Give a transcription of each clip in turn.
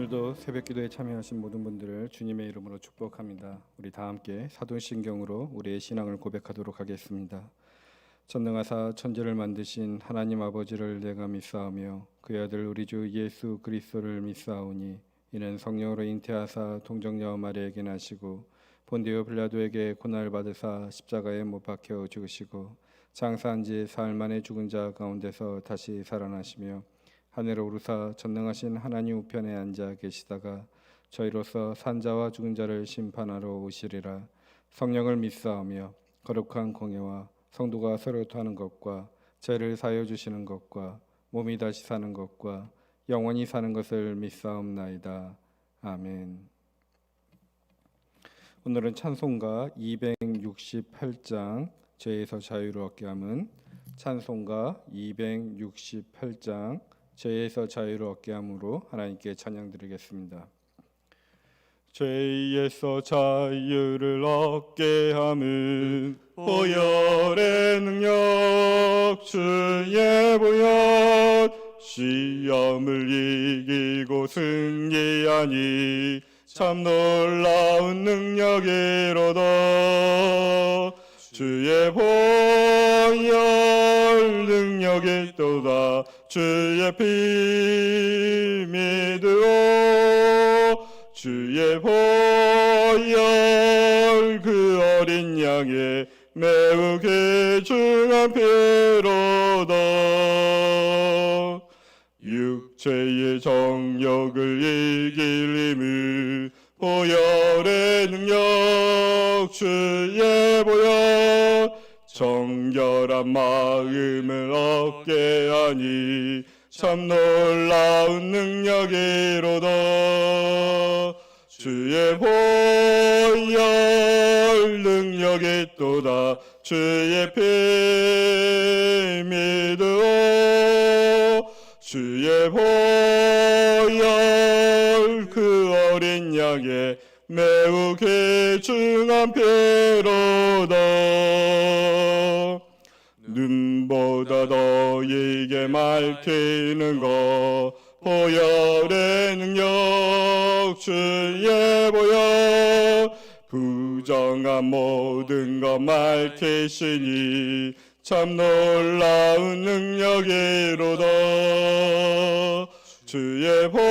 오늘도 새벽기도에 참여하신 모든 분들을 주님의 이름으로 축복합니다. 우리 다 함께 사도신경으로 우리의 신앙을 고백하도록 하겠습니다. 전능하사 천지를 만드신 하나님 아버지를 내가 믿사오며 그의 아들 우리 주 예수 그리스도를 믿사오니 이는 성령으로 잉태하사 동정녀 마리아에게 나시고 본디오 빌라도에게 고난을 받으사 십자가에 못 박혀 죽으시고 장사한 지 사흘 만에 죽은 자 가운데서 다시 살아나시며 하늘에 오르사 전능하신 하나님 우편에 앉아 계시다가 저희로서 산자와 죽은 자를 심판하러 오시리라. 성령을 믿사오며 거룩한 공예와 성도가 서로 토하는 것과 죄를 사하여 주시는 것과 몸이 다시 사는 것과 영원히 사는 것을 믿사옵나이다. 아멘. 오늘은 찬송가 268장 죄에서 자유를 얻게 함은 찬송가 268장 죄에서 자유를 얻게 함으로 하나님께 찬양드리겠습니다. 죄에서 자유를 얻게 함은 보혈의 능력 주의 보혈 시험을 이기고 승리하니 참 놀라운 능력이로다. 주의 보혈 능력이 또다. 주의 피 믿으오. 주의 보혈 그 어린 양의 매우 귀중한 피로다. 육체의 정욕을 이길 힘을 보혈의 능력 주의 보혈 정결한 마음을 얻게 하니 참 놀라운 능력이로다. 주의 보혈 능력이 또다. 주의 피 믿으오. 주의 보혈 그 어린 양의 매우 귀중한 피로다. 눈보다 더 이게 밝히는 것 보혈의 능력 주의 보혈 부정한 모든 것 밝히시니 참 놀라운 능력이로다. 주의 보혈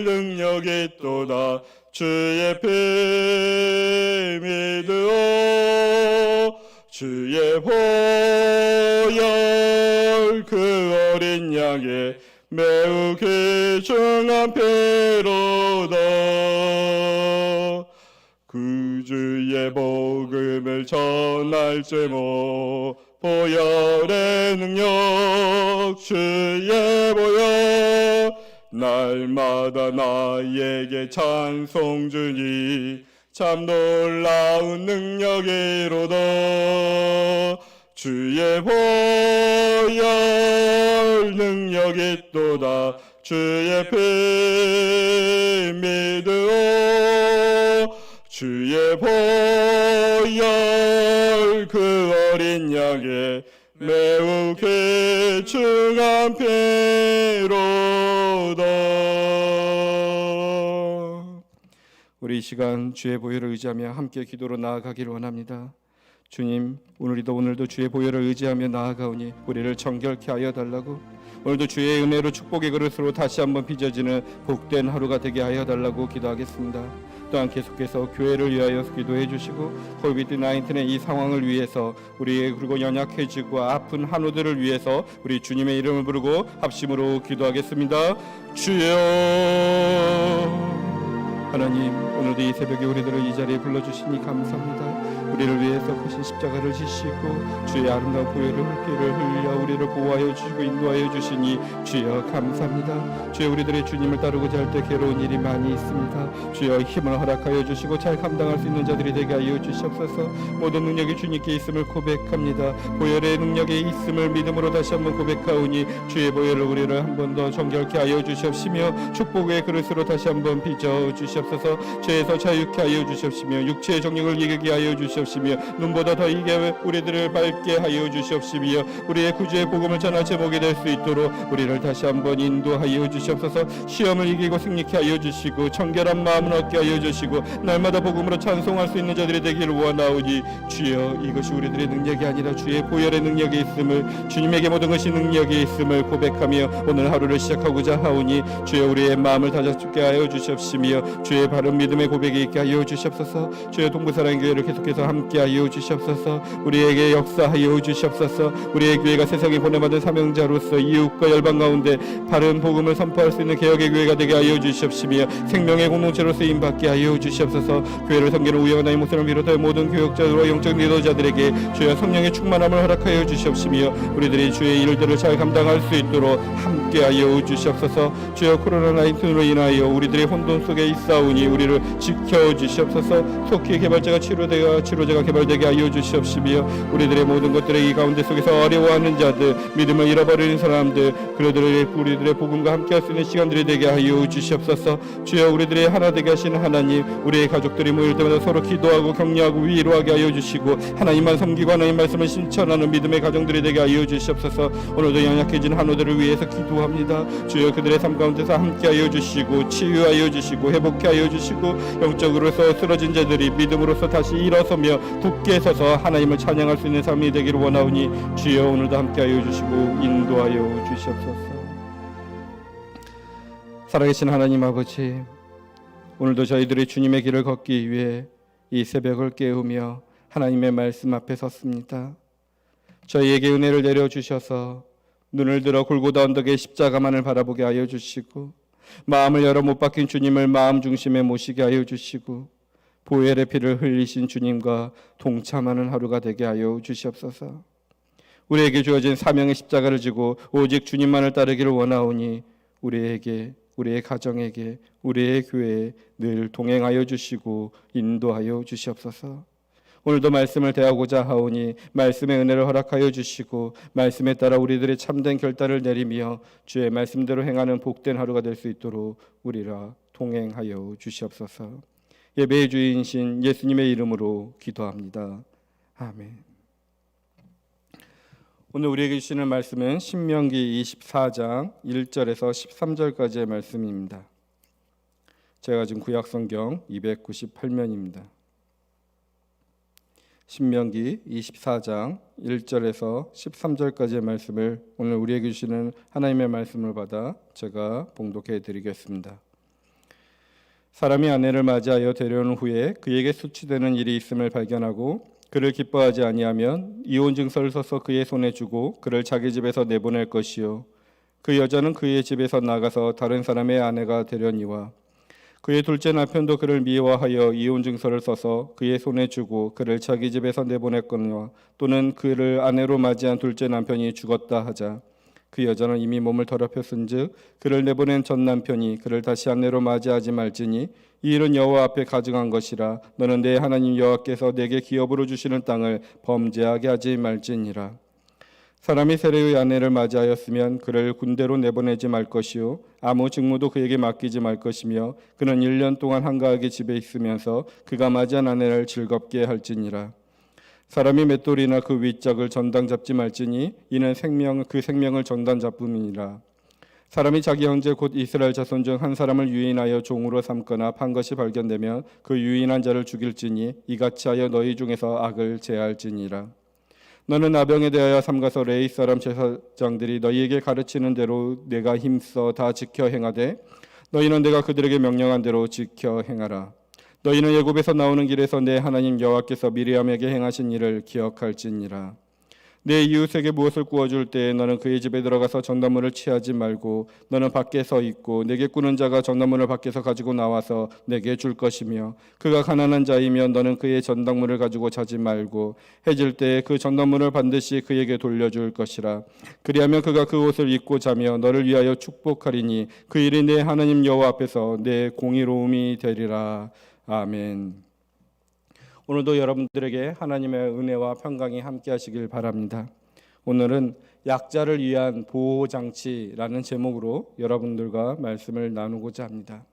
능력이 또다. 주의 피 믿으오. 주의 보혈 그 어린 양의 매우 귀중한 피로다. 구주의 복음을 전할 제목 보혈의 능력 주의 보혈 날마다 나에게 찬송 주니 참 놀라운 능력이로다. 주의 보혈 능력이 또다. 주의 피 믿으오. 주의 보혈 그 어린 양의 매우 귀중한 피로다. 우리 이 시간 주의 보혈을 의지하며 함께 기도로 나아가기를 원합니다. 주님, 오늘도 주의 보혈을 의지하며 나아가오니 우리를 정결케 하여 달라고, 오늘도 주의 은혜로 축복의 그릇으로 다시 한번 빚어지는 복된 하루가 되게 하여 달라고 기도하겠습니다. 또한 계속해서 교회를 위하여 기도해 주시고 코비드-19의 이 상황을 위해서 우리 그리고 연약해지고 아픈 한우들을 위해서 우리 주님의 이름을 부르고 합심으로 기도하겠습니다. 주여 하나님, 오늘도 이 새벽에 우리들을 이 자리에 불러주시니 감사합니다. 우리를 위해서 크신 십자가를 지시고 주의 아름다운 보혈의 피를 흘려 우리를 보호하여 주시고 인도하여 주시니 주여 감사합니다. 주여 우리들의 주님을 따르고자 할 때 괴로운 일이 많이 있습니다. 주여 힘을 허락하여 주시고 잘 감당할 수 있는 자들이 되게 하여 주시옵소서. 모든 능력이 주님께 있음을 고백합니다. 보혈의 능력에 있음을 믿음으로 다시 한번 고백하오니 주의 보혈을 우리를 한 번 더 정결케 하여 주시옵시며 축복의 그릇으로 다시 한번 빚어 주시옵소서. 주시옵소서. 죄에서 자유케 하여 주시옵시며 육체의 정욕을 이기게 하여 주시옵시며 눈보다 더 이게 우리들을 밝게 하여 주시옵시며 우리의 구주의 복음을 전할 제목이 될 수 있도록 우리를 다시 한번 인도하여 주시옵소서. 시험을 이기고 승리케 하여 주시고 청결한 마음을 얻게 하여 주시고 날마다 복음으로 찬송할 수 있는 자들이 되기를 원하오니 주여, 이것이 우리들의 능력이 아니라 주의 보혈의 능력이 있음을, 주님에게 모든 것이 능력이 있음을 고백하며 오늘 하루를 시작하고자 하오니 주여, 우리의 마음을 다잡게 하여 주시옵시며 주의 바른 믿음의 고백이 있게 하여 주시옵소서. 주여, 동부사랑 교회를 계속해서 함께 하여 주시옵소서. 우리에게 역사하여 주시옵소서. 우리의 교회가 세상에 보내받은 사명자로서 이웃과 열방 가운데 바른 복음을 선포할 수 있는 개혁의 교회가 되게 하여 주시옵시며 생명의 공동체로 쓰임받게 하여 주시옵소서. 교회를 섬기는 우영하나님 목사를 비롯하여 모든 교역자들과 영적 리더자들에게 주여 성령의 충만함을 허락하여 주시옵시며 우리들이 주의 일들을 잘 감당할 수 있도록 함께하여 주시옵소서. 주여, 코로나19로 인하여 우리들의 혼돈 속에 있사오니 우리를 지켜주시옵소서. 속히 개발자가 치료제가 개발되게 하여 주시옵시며 우리들의 모든 것들의 이 가운데 속에서 어려워하는 자들, 믿음을 잃어버리는 사람들, 우리들의 복음과 함께할 수 있는 시간들이 되게 하여 주시옵소서. 주여, 우리들의 하나 되게 하시는 하나님, 우리의 가족들이 모일 때마다 서로 기도하고 격려하고 위로하게 하여 주시고 하나님만 섬기고 하나님 말씀을 실천하는 믿음의 가정들이 되게 하여 주시옵소서. 오늘도 연약해진 한우들을 위해서 기도합니다. 주여, 그들의 삶 가운데서 함께하여 주시고 치유하여 주시고 회복해 하여 주시고 영적으로서 쓰러진 자들이 믿음으로서 다시 일어서며 굳게 서서 하나님을 찬양할 수 있는 삶이 되기를 원하오니 주여, 오늘도 함께하여 주시고 인도하여 주시옵소서. 살아계신 하나님 아버지, 오늘도 저희들이 주님의 길을 걷기 위해 이 새벽을 깨우며 하나님의 말씀 앞에 섰습니다. 저희에게 은혜를 내려주셔서 눈을 들어 골고다 언덕의 십자가만을 바라보게 하여 주시고 마음을 열어 못 박힌 주님을 마음 중심에 모시게 하여 주시고 보혈의 피를 흘리신 주님과 동참하는 하루가 되게 하여 주시옵소서. 우리에게 주어진 사명의 십자가를 지고 오직 주님만을 따르기를 원하오니 우리에게, 우리의 가정에게, 우리의 교회에 늘 동행하여 주시고 인도하여 주시옵소서. 오늘도 말씀을 대하고자 하오니 말씀의 은혜를 허락하여 주시고 말씀에 따라 우리들의 참된 결단을 내리며 주의 말씀대로 행하는 복된 하루가 될 수 있도록 우리라 동행하여 주시옵소서. 예배의 주인이신 예수님의 이름으로 기도합니다. 아멘. 오늘 우리에게 주시는 말씀은 신명기 24장 1절에서 13절까지의 말씀입니다. 제가 지금 구약성경 298면입니다. 신명기 24장 1절에서 13절까지의 말씀을 오늘 우리에게 주시는 하나님의 말씀을 받아 제가 봉독해 드리겠습니다. 사람이 아내를 맞이하여 데려온 후에 그에게 수치되는 일이 있음을 발견하고 그를 기뻐하지 아니하면 이혼 증서를 써서 그의 손에 주고 그를 자기 집에서 내보낼 것이요, 그 여자는 그의 집에서 나가서 다른 사람의 아내가 되려니와 그의 둘째 남편도 그를 미워하여 이혼 증서를 써서 그의 손에 주고 그를 자기 집에서 내보냈거니와 또는 그를 아내로 맞이한 둘째 남편이 죽었다 하자 그 여자는 이미 몸을 더럽혔은즉 그를 내보낸 전 남편이 그를 다시 아내로 맞이하지 말지니 이 일은 여호와 앞에 가증한 것이라. 너는 내 하나님 여호와께서 내게 기업으로 주시는 땅을 범죄하게 하지 말지니라. 사람이 세례의 아내를 맞이하였으면 그를 군대로 내보내지 말 것이요 아무 직무도 그에게 맡기지 말 것이며 그는 1년 동안 한가하게 집에 있으면서 그가 맞이한 아내를 즐겁게 할지니라. 사람이 맷돌이나 그 윗짝을 전당 잡지 말지니 이는 그 생명을 전당 잡음이니라. 사람이 자기 형제 곧 이스라엘 자손 중 한 사람을 유인하여 종으로 삼거나 판 것이 발견되면 그 유인한 자를 죽일지니 이같이 하여 너희 중에서 악을 제할지니라. 너는 나병에 대하여 삼가서 레위 사람 제사장들이 너희에게 가르치는 대로 내가 힘써 다 지켜 행하되 너희는 내가 그들에게 명령한 대로 지켜 행하라. 너희는 애굽에서 나오는 길에서 내 하나님 여호와께서 미리암에게 행하신 일을 기억할지니라. 내 이웃에게 무엇을 구워줄 때에 너는 그의 집에 들어가서 전단물을 취하지 말고 너는 밖에 서 있고 내게 꾸는 자가 전단물을 밖에서 가지고 나와서 내게 줄 것이며 그가 가난한 자이면 너는 그의 전단물을 가지고 자지 말고 해질 때에 그 전단물을 반드시 그에게 돌려줄 것이라. 그리하면 그가 그 옷을 입고 자며 너를 위하여 축복하리니 그 일이 내 하나님 여호와 앞에서 내 공의로움이 되리라. 아멘. 오늘도 여러분들에게 하나님의 은혜와 평강이 함께 하시길 바랍니다. 오늘은 약자를 위한 보호장치라는 제목으로 여러분들과 말씀을 나누고자 합니다.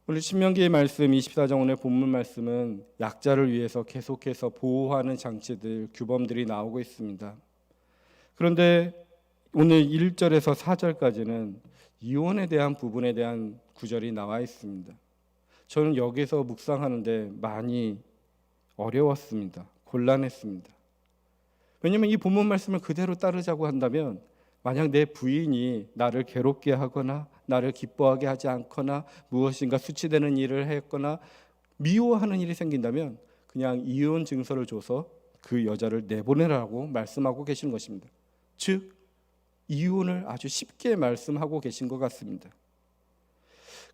오늘 신명기의 말씀 24장 오늘 본문 말씀은 약자를 위해서 계속해서 보호하는 장치들, 규범들이 나오고 있습니다. 그런데 오늘 1절에서 4절까지는 이혼에 대한 부분에 대한 구절이 나와 있습니다. 저는 여기서 묵상하는데 많이 어려웠습니다. 곤란했습니다. 왜냐하면 이 본문 말씀을 그대로 따르자고 한다면 만약 내 부인이 나를 괴롭게 하거나 나를 기뻐하게 하지 않거나 무엇인가 수치되는 일을 했거나 미워하는 일이 생긴다면 그냥 이혼 증서를 줘서 그 여자를 내보내라고 말씀하고 계신 것입니다. 즉 이혼을 아주 쉽게 말씀하고 계신 것 같습니다.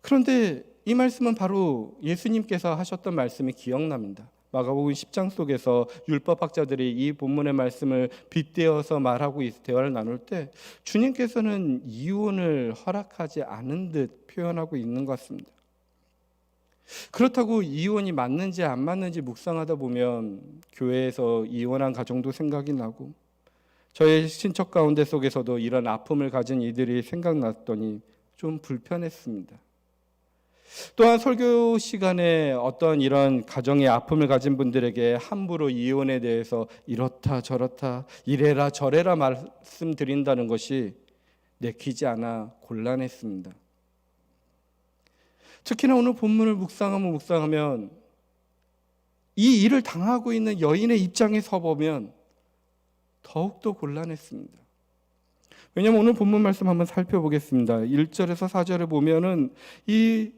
그런데 이 말씀은 바로 예수님께서 하셨던 말씀이 기억납니다. 마가복음 10장 속에서 율법학자들이 이 본문의 말씀을 빗대어서 말하고 대화를 나눌 때 주님께서는 이혼을 허락하지 않은 듯 표현하고 있는 것 같습니다. 그렇다고 이혼이 맞는지 안 맞는지 묵상하다 보면 교회에서 이혼한 가정도 생각이 나고 저의 친척 가운데 속에서도 이런 아픔을 가진 이들이 생각났더니 좀 불편했습니다. 또한 설교 시간에 어떤 이런 가정의 아픔을 가진 분들에게 함부로 이혼에 대해서 이렇다 저렇다 이래라 저래라 말씀드린다는 것이 내키지 않아 곤란했습니다. 특히나 오늘 본문을 묵상하면 이 일을 당하고 있는 여인의 입장에 서보면 더욱더 곤란했습니다. 왜냐하면 오늘 본문 말씀 한번 살펴보겠습니다. 1절에서 4절에 보면은 이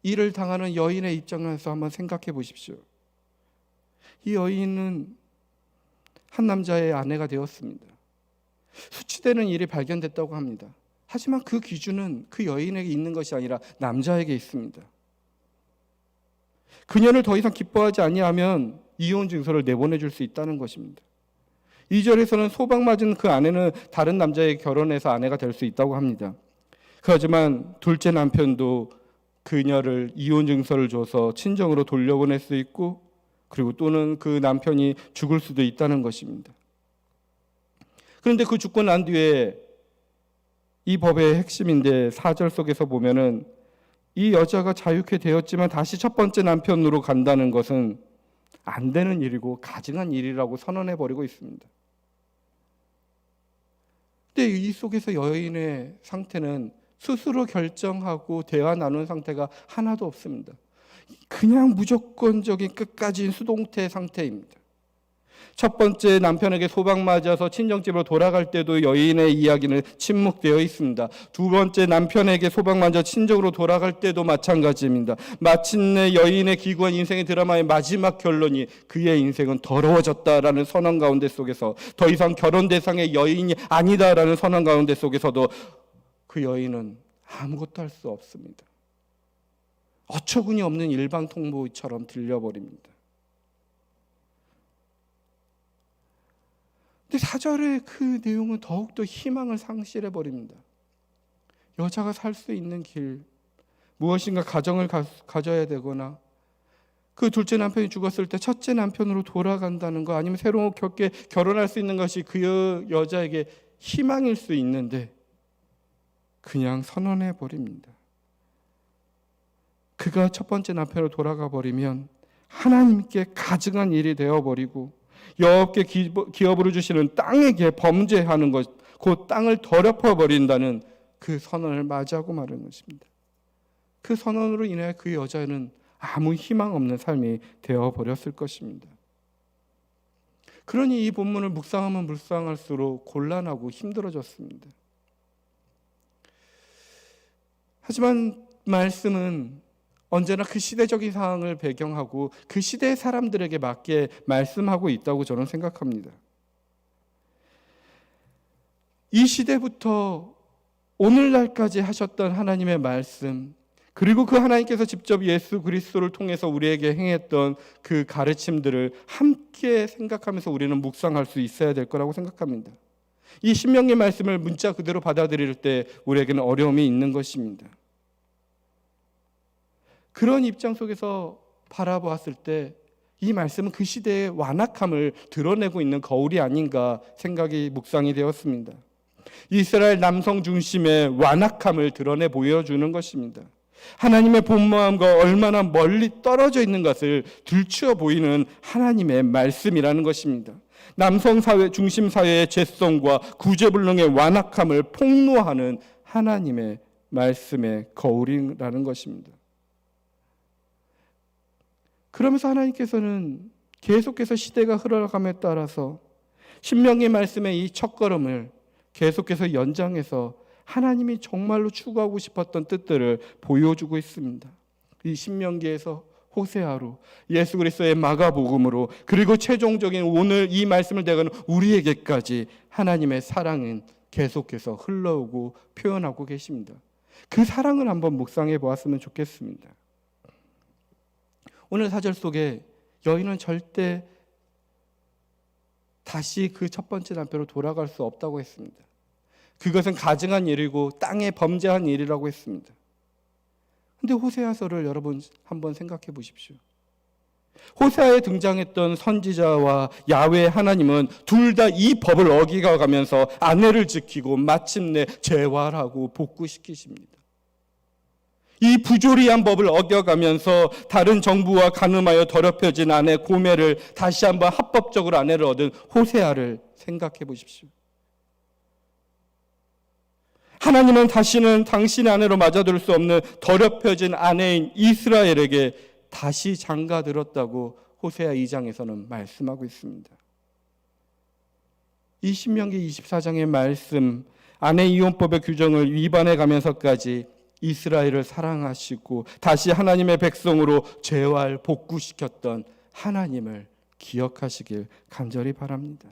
일을 당하는 여인의 입장에서 한번 생각해 보십시오. 이 여인은 한 남자의 아내가 되었습니다. 수치되는 일이 발견됐다고 합니다. 하지만 그 기준은 그 여인에게 있는 것이 아니라 남자에게 있습니다. 그녀를 더 이상 기뻐하지 아니하면 이혼 증서를 내보내줄 수 있다는 것입니다. 2절에서는 소방맞은 그 아내는 다른 남자에게 결혼해서 아내가 될 수 있다고 합니다. 하지만 둘째 남편도 그녀를 이혼 증서를 줘서 친정으로 돌려보낼 수 있고 그리고 또는 그 남편이 죽을 수도 있다는 것입니다. 그런데 그 죽고 난 뒤에 이 법의 핵심인데 4절 속에서 보면은 이 여자가 자유케 되었지만 다시 첫 번째 남편으로 간다는 것은 안 되는 일이고 가증한 일이라고 선언해 버리고 있습니다. 근데 이 속에서 여인의 상태는 스스로 결정하고 대화 나눈 상태가 하나도 없습니다. 그냥 무조건적인 끝까지 수동태 상태입니다. 첫 번째 남편에게 소방 맞아서 친정집으로 돌아갈 때도 여인의 이야기는 침묵되어 있습니다. 두 번째 남편에게 소방 맞아 친정으로 돌아갈 때도 마찬가지입니다. 마침내 여인의 기구한 인생의 드라마의 마지막 결론이 그의 인생은 더러워졌다라는 선언 가운데 속에서 더 이상 결혼 대상의 여인이 아니다라는 선언 가운데 속에서도 그 여인은 아무것도 할 수 없습니다. 어처구니 없는 일방 통보처럼 들려버립니다. 근데 4절의 그 내용은 더욱더 희망을 상실해버립니다. 여자가 살 수 있는 길, 무엇인가 가정을 가져야 되거나 그 둘째 남편이 죽었을 때 첫째 남편으로 돌아간다는 거 아니면 새롭게 결혼할 수 있는 것이 그 여자에게 희망일 수 있는데 그냥 선언해 버립니다. 그가 첫 번째 남편으로 돌아가 버리면 하나님께 가증한 일이 되어버리고 여호와께 기업으로 주시는 땅에게 범죄하는 것, 그 땅을 더럽혀 버린다는 그 선언을 맞이하고 마는 것입니다. 그 선언으로 인해 그 여자는 아무 희망 없는 삶이 되어버렸을 것입니다. 그러니 이 본문을 묵상하면 묵상할수록 곤란하고 힘들어졌습니다. 하지만 말씀은 언제나 그 시대적인 상황을 배경하고 그 시대의 사람들에게 맞게 말씀하고 있다고 저는 생각합니다. 이 시대부터 오늘날까지 하셨던 하나님의 말씀, 그리고 그 하나님께서 직접 예수 그리스도를 통해서 우리에게 행했던 그 가르침들을 함께 생각하면서 우리는 묵상할 수 있어야 될 거라고 생각합니다. 이 신명기 말씀을 문자 그대로 받아들일 때 우리에게는 어려움이 있는 것입니다. 그런 입장 속에서 바라보았을 때 이 말씀은 그 시대의 완악함을 드러내고 있는 거울이 아닌가 생각이 묵상이 되었습니다. 이스라엘 남성 중심의 완악함을 드러내 보여주는 것입니다. 하나님의 본 마음과 얼마나 멀리 떨어져 있는 것을 들추어 보이는 하나님의 말씀이라는 것입니다. 남성 사회 중심 사회의 죄성과 구제불능의 완악함을 폭로하는 하나님의 말씀의 거울이라는 것입니다. 그러면서 하나님께서는 계속해서 시대가 흘러감에 따라서 신명기 말씀의 이 첫걸음을 계속해서 연장해서 하나님이 정말로 추구하고 싶었던 뜻들을 보여주고 있습니다. 이 신명기에서 호세아로, 예수 그리스도의 마가복음으로, 그리고 최종적인 오늘 이 말씀을 대하는 우리에게까지 하나님의 사랑은 계속해서 흘러오고 표현하고 계십니다. 그 사랑을 한번 묵상해 보았으면 좋겠습니다. 오늘 사절 속에 여인은 절대 다시 그 첫 번째 남편으로 돌아갈 수 없다고 했습니다. 그것은 가증한 일이고 땅에 범죄한 일이라고 했습니다. 그런데 호세아서를 여러분 한번 생각해 보십시오. 호세아에 등장했던 선지자와 야훼 하나님은 둘 다 이 법을 어기가면서 아내를 지키고 마침내 재활하고 복구시키십니다. 이 부조리한 법을 어겨가면서 다른 정부와 간음하여 더럽혀진 아내 고멜을 다시 한번 합법적으로 아내를 얻은 호세아를 생각해 보십시오. 하나님은 다시는 당신의 아내로 맞아둘 수 없는 더럽혀진 아내인 이스라엘에게 다시 장가들었다고 호세아 2장에서는 말씀하고 있습니다. 이 신명기 24장의 말씀, 아내 이혼법의 규정을 위반해 가면서까지 이스라엘을 사랑하시고 다시 하나님의 백성으로 재활 복구시켰던 하나님을 기억하시길 간절히 바랍니다.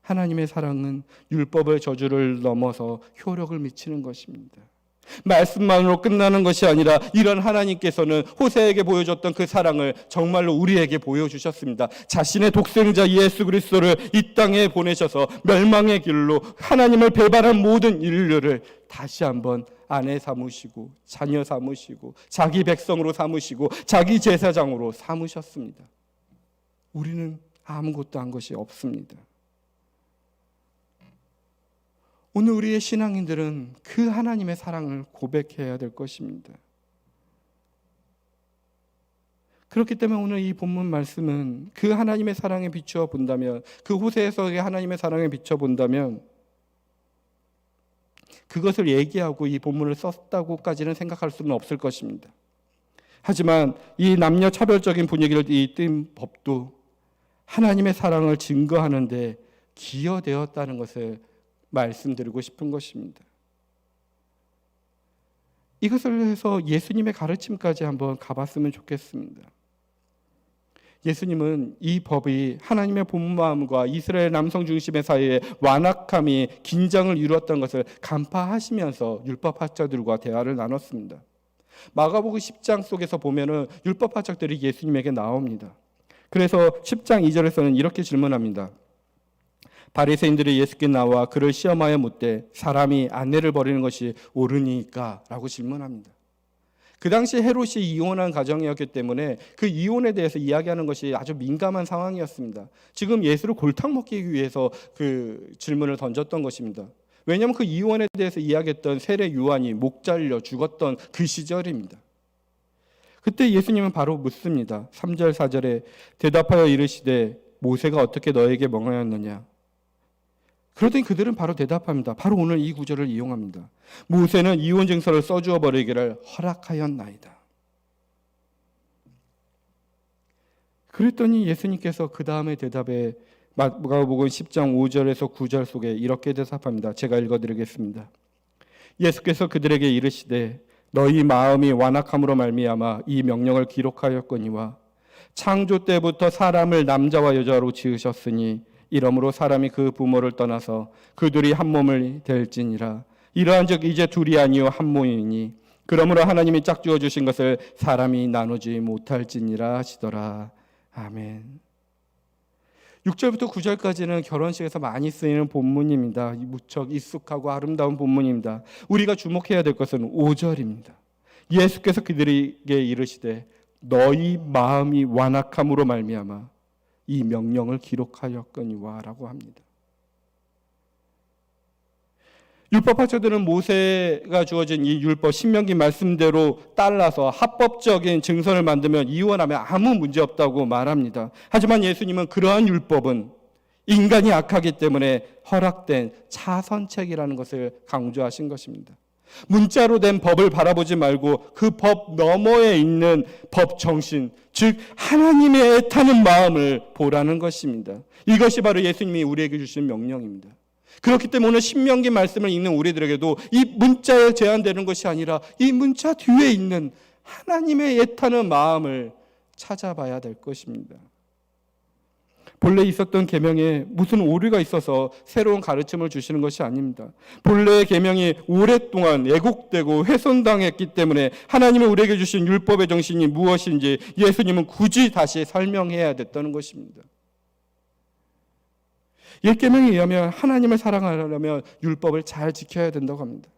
하나님의 사랑은 율법의 저주를 넘어서 효력을 미치는 것입니다. 말씀만으로 끝나는 것이 아니라 이런 하나님께서는 호세에게 보여줬던 그 사랑을 정말로 우리에게 보여주셨습니다. 자신의 독생자 예수 그리스도를 이 땅에 보내셔서 멸망의 길로 하나님을 배반한 모든 인류를 다시 한번 아내 삼으시고 자녀 삼으시고 자기 백성으로 삼으시고 자기 제사장으로 삼으셨습니다. 우리는 아무것도 한 것이 없습니다. 오늘 우리의 신앙인들은 그 하나님의 사랑을 고백해야 될 것입니다. 그렇기 때문에 오늘 이 본문 말씀은 그 하나님의 사랑에 비추어 본다면, 그 호세에서의 하나님의 사랑에 비춰 본다면 그것을 얘기하고 이 본문을 썼다고까지는 생각할 수는 없을 것입니다. 하지만 이 남녀 차별적인 분위기를 띈 법도 하나님의 사랑을 증거하는 데 기여되었다는 것을 말씀드리고 싶은 것입니다. 이것을 해서 예수님의 가르침까지 한번 가봤으면 좋겠습니다. 예수님은 이 법이 하나님의 본 마음과 이스라엘 남성 중심의 사이에 완악함이 긴장을 이루었던 것을 간파하시면서 율법학자들과 대화를 나눴습니다. 마가복음 10장 속에서 보면은 율법학자들이 예수님에게 나옵니다. 그래서 10장 2절에서는 이렇게 질문합니다. 바리새인들이 예수께 나와 그를 시험하여 묻되 사람이 아내를 버리는 것이 옳으니까? 라고 질문합니다. 그 당시 헤롯이 이혼한 가정이었기 때문에 그 이혼에 대해서 이야기하는 것이 아주 민감한 상황이었습니다. 지금 예수를 골탕 먹기 위해서 그 질문을 던졌던 것입니다. 왜냐하면 그 이혼에 대해서 이야기했던 세례 요한이 목 잘려 죽었던 그 시절입니다. 그때 예수님은 바로 묻습니다. 3절 4절에 대답하여 이르시되 모세가 어떻게 너에게 명하였느냐? 그러더니 그들은 바로 대답합니다. 바로 오늘 이 구절을 이용합니다. 모세는 이혼 증서를 써주어 버리기를 허락하였나이다. 그랬더니 예수님께서 그 다음에 대답에 마가복음 10장 5절에서 9절 속에 이렇게 대답합니다. 제가 읽어드리겠습니다. 예수께서 그들에게 이르시되 너희 마음이 완악함으로 말미암아 이 명령을 기록하였거니와 창조 때부터 사람을 남자와 여자로 지으셨으니 이러므로 사람이 그 부모를 떠나서 그들이 한 몸을 될지니라. 이러한즉 이제 둘이 아니요 한 몸이니 그러므로 하나님이 짝지어 주신 것을 사람이 나누지 못할지니라 하시더라. 아멘. 6절부터 9절까지는 결혼식에서 많이 쓰이는 본문입니다. 무척 익숙하고 아름다운 본문입니다. 우리가 주목해야 될 것은 5절입니다. 예수께서 그들에게 이르시되 너희 마음이 완악함으로 말미암아 이 명령을 기록하였거니와 라고 합니다. 율법학자들은 모세가 주어진 이 율법 신명기 말씀대로 따라서 합법적인 증서를 만들면 이혼하면 아무 문제 없다고 말합니다. 하지만 예수님은 그러한 율법은 인간이 악하기 때문에 허락된 차선책이라는 것을 강조하신 것입니다. 문자로 된 법을 바라보지 말고 그 법 너머에 있는 법 정신, 즉 하나님의 애타는 마음을 보라는 것입니다. 이것이 바로 예수님이 우리에게 주신 명령입니다. 그렇기 때문에 오늘 신명기 말씀을 읽는 우리들에게도 이 문자에 제한되는 것이 아니라 이 문자 뒤에 있는 하나님의 애타는 마음을 찾아봐야 될 것입니다. 본래 있었던 계명에 무슨 오류가 있어서 새로운 가르침을 주시는 것이 아닙니다. 본래의 계명이 오랫동안 왜곡되고 훼손당했기 때문에 하나님이 우리에게 주신 율법의 정신이 무엇인지 예수님은 굳이 다시 설명해야 됐다는 것입니다. 옛 계명에 의하면 하나님을 사랑하려면 율법을 잘 지켜야 된다고 합니다.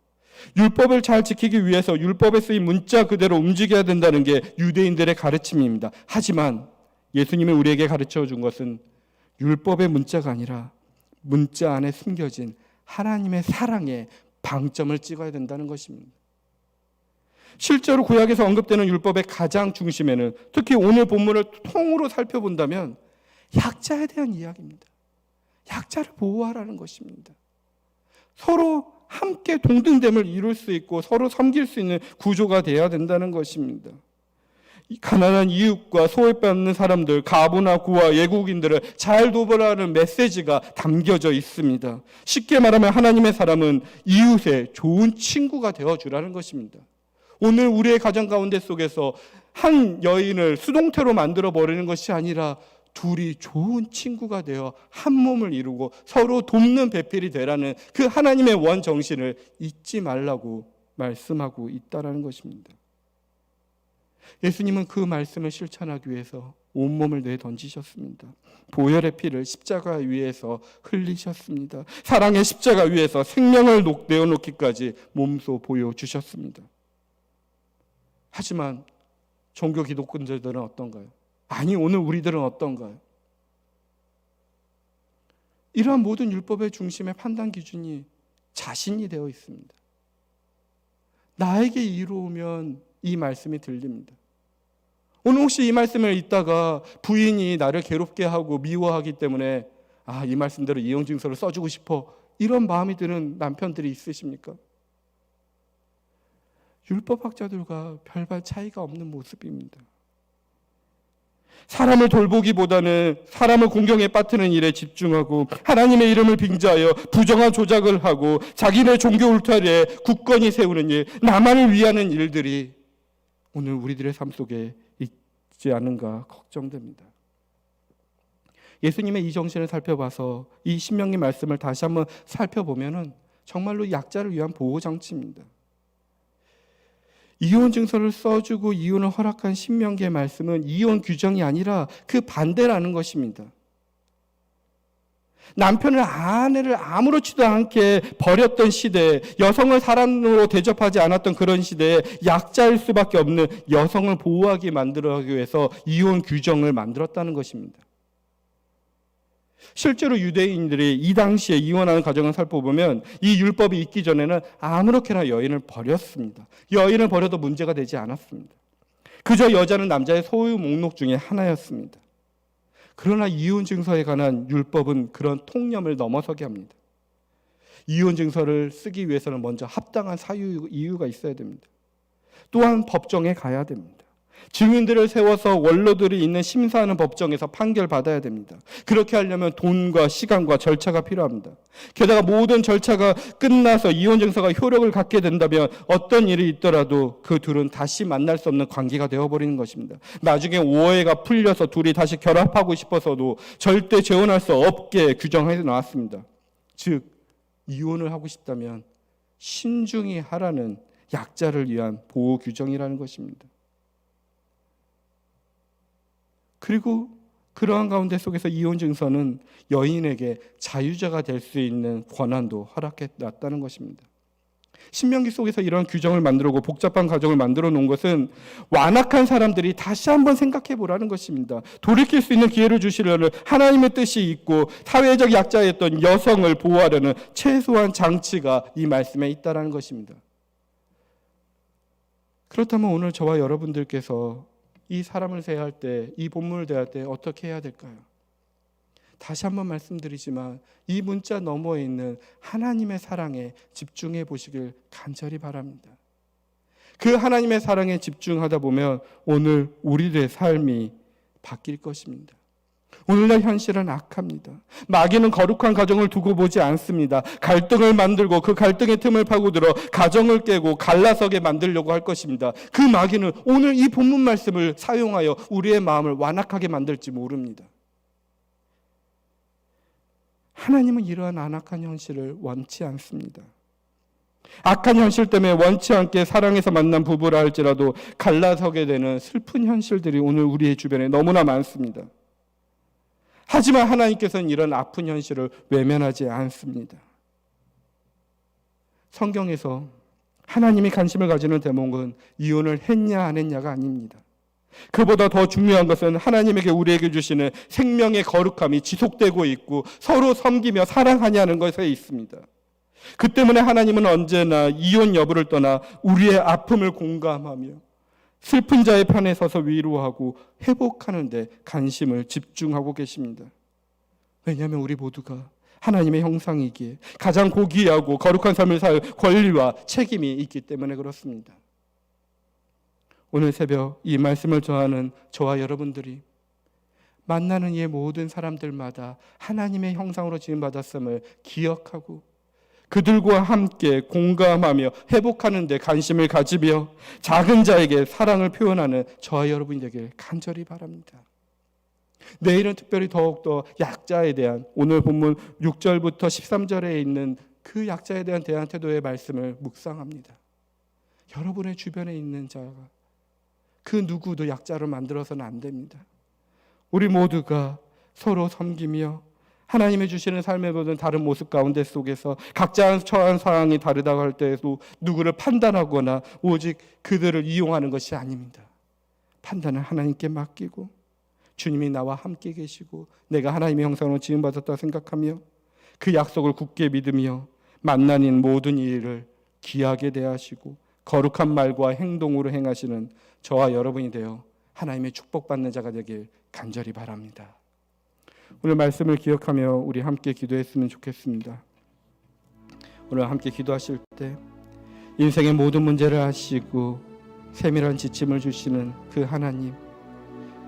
율법을 잘 지키기 위해서 율법에 쓰인 문자 그대로 움직여야 된다는 게 유대인들의 가르침입니다. 하지만 예수님이 우리에게 가르쳐 준 것은 율법의 문자가 아니라 문자 안에 숨겨진 하나님의 사랑에 방점을 찍어야 된다는 것입니다. 실제로 구약에서 언급되는 율법의 가장 중심에는 특히 오늘 본문을 통으로 살펴본다면 약자에 대한 이야기입니다. 약자를 보호하라는 것입니다. 서로 함께 동등됨을 이룰 수 있고 서로 섬길 수 있는 구조가 되어야 된다는 것입니다. 가난한 이웃과 소외받는 사람들, 가부나 고아, 외국인들을 잘 돌보라는 메시지가 담겨져 있습니다. 쉽게 말하면 하나님의 사람은 이웃의 좋은 친구가 되어주라는 것입니다. 오늘 우리의 가정 가운데 속에서 한 여인을 수동태로 만들어 버리는 것이 아니라 둘이 좋은 친구가 되어 한 몸을 이루고 서로 돕는 배필이 되라는 그 하나님의 원 정신을 잊지 말라고 말씀하고 있다는 것입니다. 예수님은 그 말씀을 실천하기 위해서 온몸을 내던지셨습니다. 보혈의 피를 십자가 위에서 흘리셨습니다. 사랑의 십자가 위에서 생명을 내어놓기까지 몸소 보여주셨습니다. 하지만 종교 기독교인들은 어떤가요? 아니, 오늘 우리들은 어떤가요? 이러한 모든 율법의 중심의 판단 기준이 자신이 되어 있습니다. 나에게 이로우면 이 말씀이 들립니다. 오늘 혹시 이 말씀을 읽다가 부인이 나를 괴롭게 하고 미워하기 때문에 이 말씀대로 이혼 증서를 써주고 싶어, 이런 마음이 드는 남편들이 있으십니까? 율법학자들과 별반 차이가 없는 모습입니다. 사람을 돌보기보다는 사람을 공경에 빠뜨리는 일에 집중하고 하나님의 이름을 빙자하여 부정한 조작을 하고 자기네 종교 울타리에 굳건히 세우는 일, 나만을 위하는 일들이 오늘 우리들의 삶 속에 있지 않은가 걱정됩니다. 예수님의 이 정신을 살펴봐서 이 신명기 말씀을 다시 한번 살펴보면 정말로 약자를 위한 보호장치입니다. 이혼 증서를 써주고 이혼을 허락한 신명기의 말씀은 이혼 규정이 아니라 그 반대라는 것입니다. 남편을 아내를 아무렇지도 않게 버렸던 시대에, 여성을 사람으로 대접하지 않았던 그런 시대에 약자일 수밖에 없는 여성을 보호하게 만들기 위해서 이혼 규정을 만들었다는 것입니다. 실제로 유대인들이 이 당시에 이혼하는 과정을 살펴보면 이 율법이 있기 전에는 아무렇게나 여인을 버렸습니다. 여인을 버려도 문제가 되지 않았습니다. 그저 여자는 남자의 소유 목록 중에 하나였습니다. 그러나 이혼 증서에 관한 율법은 그런 통념을 넘어서게 합니다. 이혼 증서를 쓰기 위해서는 먼저 합당한 사유 이유가 있어야 됩니다. 또한 법정에 가야 됩니다. 증인들을 세워서 원로들이 있는 심사하는 법정에서 판결받아야 됩니다. 그렇게 하려면 돈과 시간과 절차가 필요합니다. 게다가 모든 절차가 끝나서 이혼 증서가 효력을 갖게 된다면 어떤 일이 있더라도 그 둘은 다시 만날 수 없는 관계가 되어버리는 것입니다. 나중에 오해가 풀려서 둘이 다시 결합하고 싶어서도 절대 재혼할 수 없게 규정해 나왔습니다. 즉 이혼을 하고 싶다면 신중히 하라는 약자를 위한 보호 규정이라는 것입니다. 그리고 그러한 가운데 속에서 이혼 증서는 여인에게 자유자가 될 수 있는 권한도 허락해 놨다는 것입니다. 신명기 속에서 이런 규정을 만들고 복잡한 가정을 만들어 놓은 것은 완악한 사람들이 다시 한번 생각해 보라는 것입니다. 돌이킬 수 있는 기회를 주시려는 하나님의 뜻이 있고 사회적 약자였던 여성을 보호하려는 최소한 장치가 이 말씀에 있다는 것입니다. 그렇다면 오늘 저와 여러분들께서 이 사람을 대할 때, 이 본문을 대할 때 어떻게 해야 될까요? 다시 한번 말씀드리지만 이 문자 너머에 있는 하나님의 사랑에 집중해 보시길 간절히 바랍니다. 그 하나님의 사랑에 집중하다 보면 오늘 우리들의 삶이 바뀔 것입니다. 오늘날 현실은 악합니다. 마귀는 거룩한 가정을 두고 보지 않습니다. 갈등을 만들고 그 갈등의 틈을 파고들어 가정을 깨고 갈라서게 만들려고 할 것입니다. 그 마귀는 오늘 이 본문 말씀을 사용하여 우리의 마음을 완악하게 만들지 모릅니다. 하나님은 이러한 안악한 현실을 원치 않습니다. 악한 현실 때문에 원치 않게 사랑해서 만난 부부라 할지라도 갈라서게 되는 슬픈 현실들이 오늘 우리의 주변에 너무나 많습니다. 하지만 하나님께서는 이런 아픈 현실을 외면하지 않습니다. 성경에서 하나님이 관심을 가지는 대목은 이혼을 했냐 안 했냐가 아닙니다. 그보다 더 중요한 것은 하나님에게 우리에게 주시는 생명의 거룩함이 지속되고 있고 서로 섬기며 사랑하냐는 것에 있습니다. 그 때문에 하나님은 언제나 이혼 여부를 떠나 우리의 아픔을 공감하며 슬픈 자의 편에 서서 위로하고 회복하는 데 관심을 집중하고 계십니다. 왜냐하면 우리 모두가 하나님의 형상이기에 가장 고귀하고 거룩한 삶을 살 권리와 책임이 있기 때문에 그렇습니다. 오늘 새벽 이 말씀을 전하는 저와 여러분들이 만나는 이 모든 사람들마다 하나님의 형상으로 지음받았음을 기억하고 그들과 함께 공감하며 회복하는 데 관심을 가지며 작은 자에게 사랑을 표현하는 저와 여러분이 되길 간절히 바랍니다. 내일은 특별히 더욱더 약자에 대한 오늘 본문 6절부터 13절에 있는 그 약자에 대한 대한 태도의 말씀을 묵상합니다. 여러분의 주변에 있는 자가 그 누구도 약자로 만들어서는 안 됩니다. 우리 모두가 서로 섬기며 하나님이 주시는 삶의 모든 다른 모습 가운데 속에서 각자 처한 상황이 다르다고 할 때에도 누구를 판단하거나 오직 그들을 이용하는 것이 아닙니다. 판단은 하나님께 맡기고 주님이 나와 함께 계시고 내가 하나님의 형상으로 지음받았다고 생각하며 그 약속을 굳게 믿으며 만나는 모든 일을 귀하게 대하시고 거룩한 말과 행동으로 행하시는 저와 여러분이 되어 하나님의 축복받는 자가 되길 간절히 바랍니다. 오늘 말씀을 기억하며 우리 함께 기도했으면 좋겠습니다. 오늘 함께 기도하실 때 인생의 모든 문제를 아시고 세밀한 지침을 주시는 그 하나님,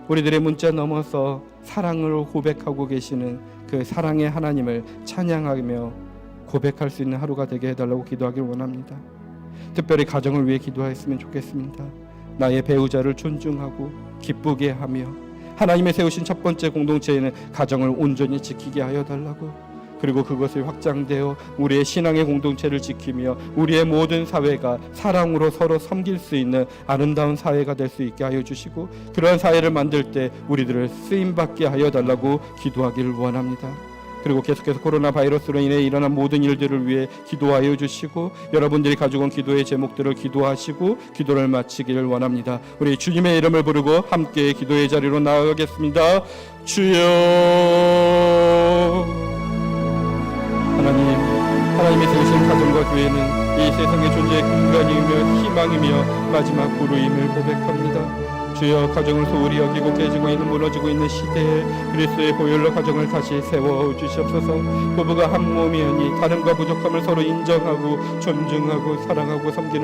우리들의 문자 넘어서 사랑으로 고백하고 계시는 그 사랑의 하나님을 찬양하며 고백할 수 있는 하루가 되게 해달라고 기도하길 원합니다. 특별히 가정을 위해 기도했으면 좋겠습니다. 나의 배우자를 존중하고 기쁘게 하며 하나님의 세우신 첫 번째 공동체에는 가정을 온전히 지키게 하여 달라고, 그리고 그것이 확장되어 우리의 신앙의 공동체를 지키며 우리의 모든 사회가 사랑으로 서로 섬길 수 있는 아름다운 사회가 될 수 있게 하여 주시고 그러한 사회를 만들 때 우리들을 쓰임받게 하여 달라고 기도하기를 원합니다. 그리고 계속해서 코로나 바이러스로 인해 일어난 모든 일들을 위해 기도하여 주시고 여러분들이 가지고 온 기도의 제목들을 기도하시고 기도를 마치기를 원합니다. 우리 주님의 이름을 부르고 함께 기도의 자리로 나아가겠습니다. 주여, 하나님이 세우신 가정과 교회는 이 세상의 존재의 근간이며 희망이며 마지막 보루임을 고백합니다. 주여, 가정을 소홀히 여기고 깨지고 있는 무너지고 있는 시대에 그리스도의 보혈로 가정을 다시 세워 주시옵소서. 부부가 한 몸이니 다름과 부족함을 서로 인정하고 존중하고 사랑하고 섬기는